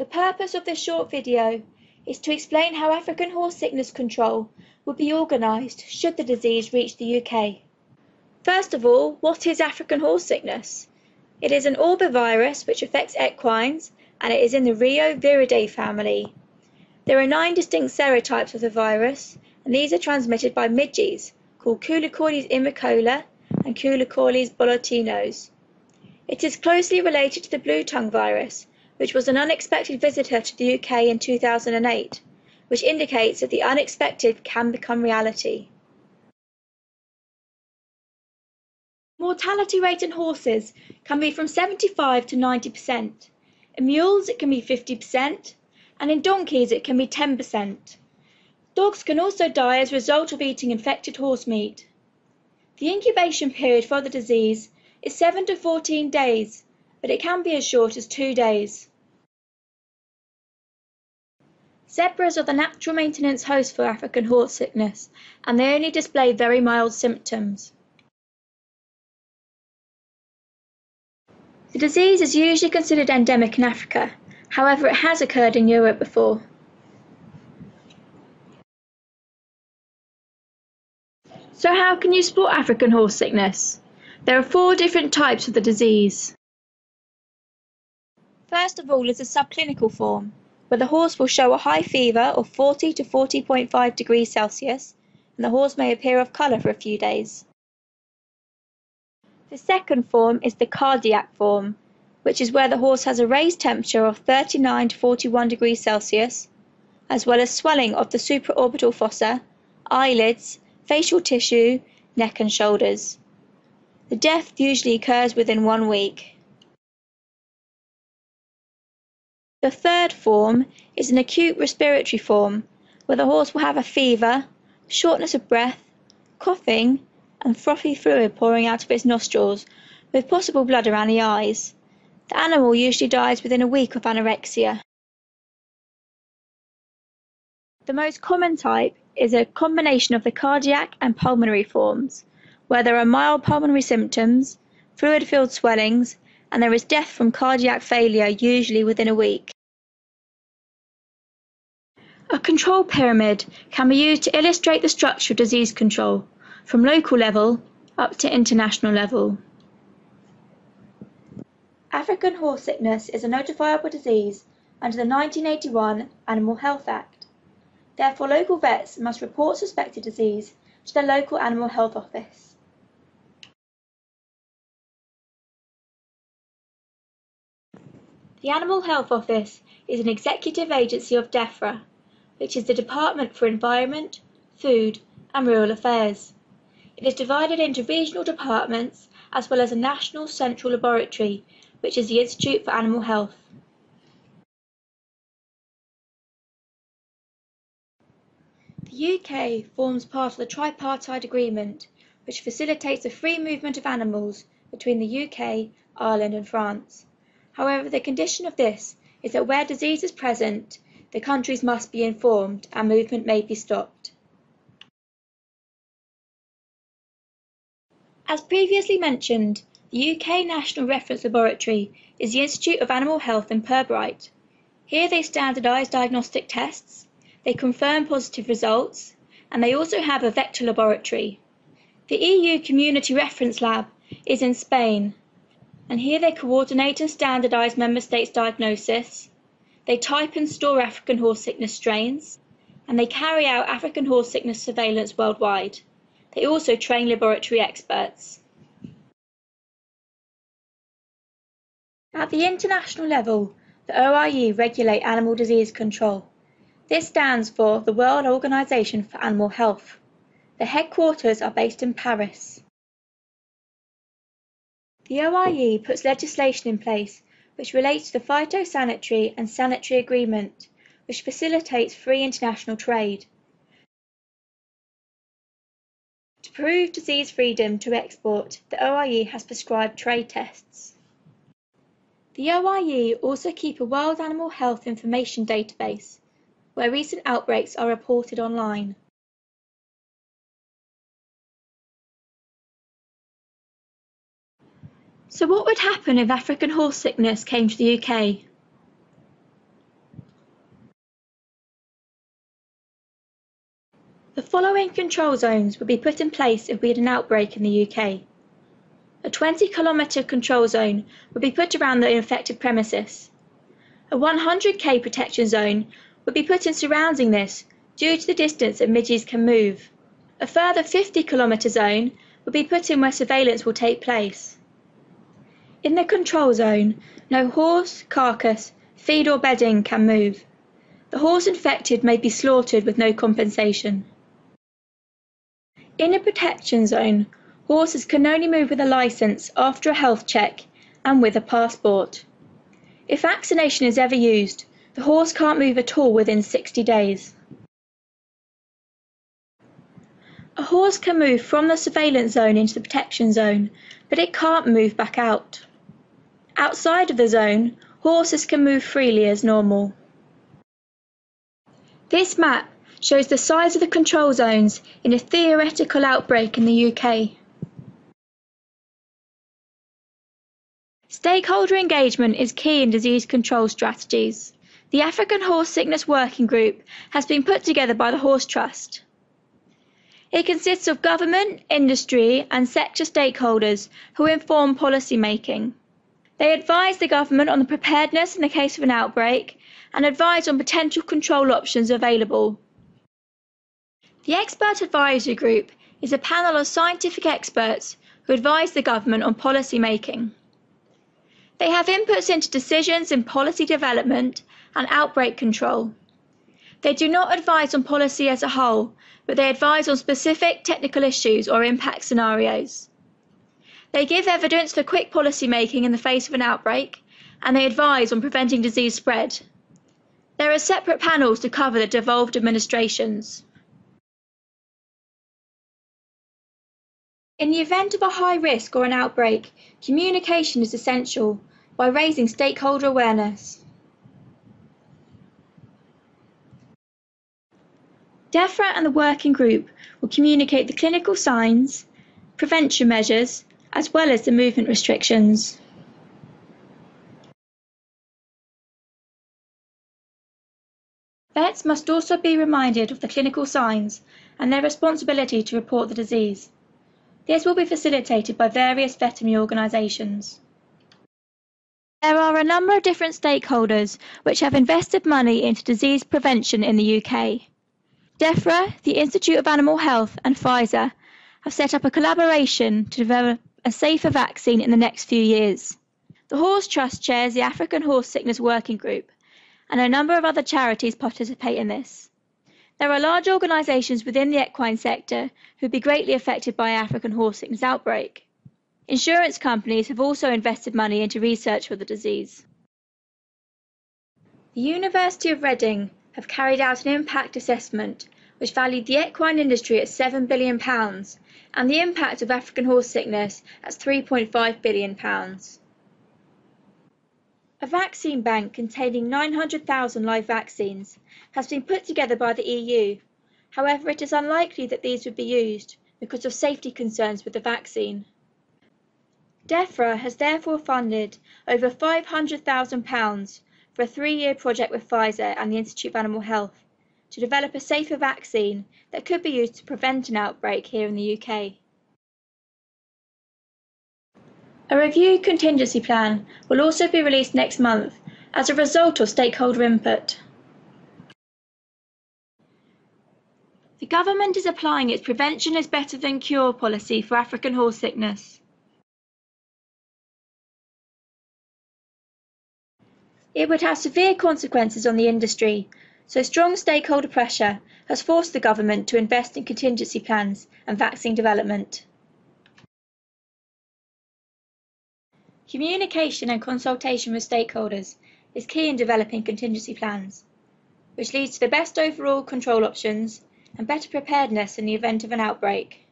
purpose of this short video is to explain how African horse sickness control would be organised should the disease reach the UK. First of all, what is African horse sickness? It is an orbovirus which affects equines and it is in the Rheoviridae family. There are 9 distinct serotypes of the virus and these are transmitted by midges called Culicordes imbricola and Culicordes boletinos. It is closely related to the blue tongue virus, which was an unexpected visitor to the UK in 2008, which indicates that the unexpected can become reality. Mortality rate in horses can be from 75 to 90%. In mules it can be 50%, and in donkeys it can be 10%. Dogs can also die as a result of eating infected horse meat. The incubation period for the disease is 7 to 14 days, but it can be as short as 2 days. Zebras are the natural maintenance host for African horse sickness, and they only display very mild symptoms. The disease is usually considered endemic in Africa, however it has occurred in Europe before. So how can you spot African horse sickness? There are 4 different types of the disease. First of all is the subclinical form, where the horse will show a high fever of 40 to 40.5 degrees Celsius, and the horse may appear off colour for a few days. The second form is the cardiac form, which is where the horse has a raised temperature of 39 to 41 degrees Celsius, as well as swelling of the supraorbital fossa, eyelids, facial tissue, neck and shoulders. The death usually occurs within 1 week. The third form is an acute respiratory form, where the horse will have a fever, shortness of breath, coughing, and frothy fluid pouring out of its nostrils, with possible blood around the eyes. The animal usually dies within a week of anorexia. The most common type is a combination of the cardiac and pulmonary forms, where there are mild pulmonary symptoms, fluid-filled swellings, and there is death from cardiac failure usually within a week. A control pyramid can be used to illustrate the structure of disease control, from local level up to international level. African horse sickness is a notifiable disease under the 1981 Animal Health Act. Therefore, local vets must report suspected disease to their local animal health office. The Animal Health Office is an executive agency of DEFRA, which is the Department for Environment, Food and Rural Affairs. It is divided into regional departments as well as a national central laboratory, which is the Institute for Animal Health. The UK forms part of the tripartite agreement, which facilitates the free movement of animals between the UK, Ireland and France. However, the condition of this is that where disease is present, the countries must be informed and movement may be stopped. As previously mentioned, the UK National Reference Laboratory is the Institute of Animal Health in Pirbright. Here they standardise diagnostic tests, they confirm positive results, and they also have a vector laboratory. The EU Community Reference Lab is in Spain, and here they coordinate and standardise member states' diagnosis, they type and store African horse sickness strains, and they carry out African horse sickness surveillance worldwide. They also train laboratory experts. At the international level, the OIE regulate animal disease control. This stands for the World Organization for Animal Health. The headquarters are based in Paris. The OIE puts legislation in place which relates to the phytosanitary and sanitary agreement, which facilitates free international trade. To prove disease freedom to export, the OIE has prescribed trade tests. The OIE also keep a World Animal Health Information Database, where recent outbreaks are reported online. So what would happen if African horse sickness came to the UK? The following control zones would be put in place if we had an outbreak in the UK. A 20-kilometre control zone would be put around the infected premises. A 100k protection zone would be put in surrounding this due to the distance that midges can move. A further 50-kilometre zone would be put in where surveillance will take place. In the control zone, no horse, carcass, feed or bedding can move. The horse infected may be slaughtered with no compensation. In a protection zone, horses can only move with a licence after a health check and with a passport. If vaccination is ever used, the horse can't move at all within 60 days. A horse can move from the surveillance zone into the protection zone, but it can't move back out. Outside of the zone, horses can move freely as normal. This map shows the size of the control zones in a theoretical outbreak in the UK. Stakeholder engagement is key in disease control strategies. The African Horse Sickness Working Group has been put together by the Horse Trust. It consists of government, industry and sector stakeholders who inform policy making. They advise the government on the preparedness in the case of an outbreak and advise on potential control options available. The Expert Advisory Group is a panel of scientific experts who advise the government on policy making. They have inputs into decisions in policy development and outbreak control. They do not advise on policy as a whole, but they advise on specific technical issues or impact scenarios. They give evidence for quick policy making in the face of an outbreak, and they advise on preventing disease spread. There are separate panels to cover the devolved administrations. In the event of a high risk or an outbreak, communication is essential by raising stakeholder awareness. DEFRA and the working group will communicate the clinical signs, prevention measures, as well as the movement restrictions. Vets must also be reminded of the clinical signs and their responsibility to report the disease. This will be facilitated by various veterinary organisations. There are a number of different stakeholders which have invested money into disease prevention in the UK. DEFRA, the Institute of Animal Health and Pfizer have set up a collaboration to develop a safer vaccine in the next few years. The Horse Trust chairs the African Horse Sickness Working Group, and a number of other charities participate in this. There are large organisations within the equine sector who would be greatly affected by an African horse sickness outbreak. Insurance companies have also invested money into research for the disease. The University of Reading have carried out an impact assessment which valued the equine industry at £7 billion and the impact of African horse sickness at £3.5 billion. A vaccine bank containing 900,000 live vaccines has been put together by the EU. However, it is unlikely that these would be used because of safety concerns with the vaccine. DEFRA has therefore funded over £500,000 for a 3-year project with Pfizer and the Institute of Animal Health to develop a safer vaccine that could be used to prevent an outbreak here in the UK. A review contingency plan will also be released next month as a result of stakeholder input. The government is applying its prevention is better than cure policy for African horse sickness. It would have severe consequences on the industry, so strong stakeholder pressure has forced the government to invest in contingency plans and vaccine development. Communication and consultation with stakeholders is key in developing contingency plans, which leads to the best overall control options and better preparedness in the event of an outbreak.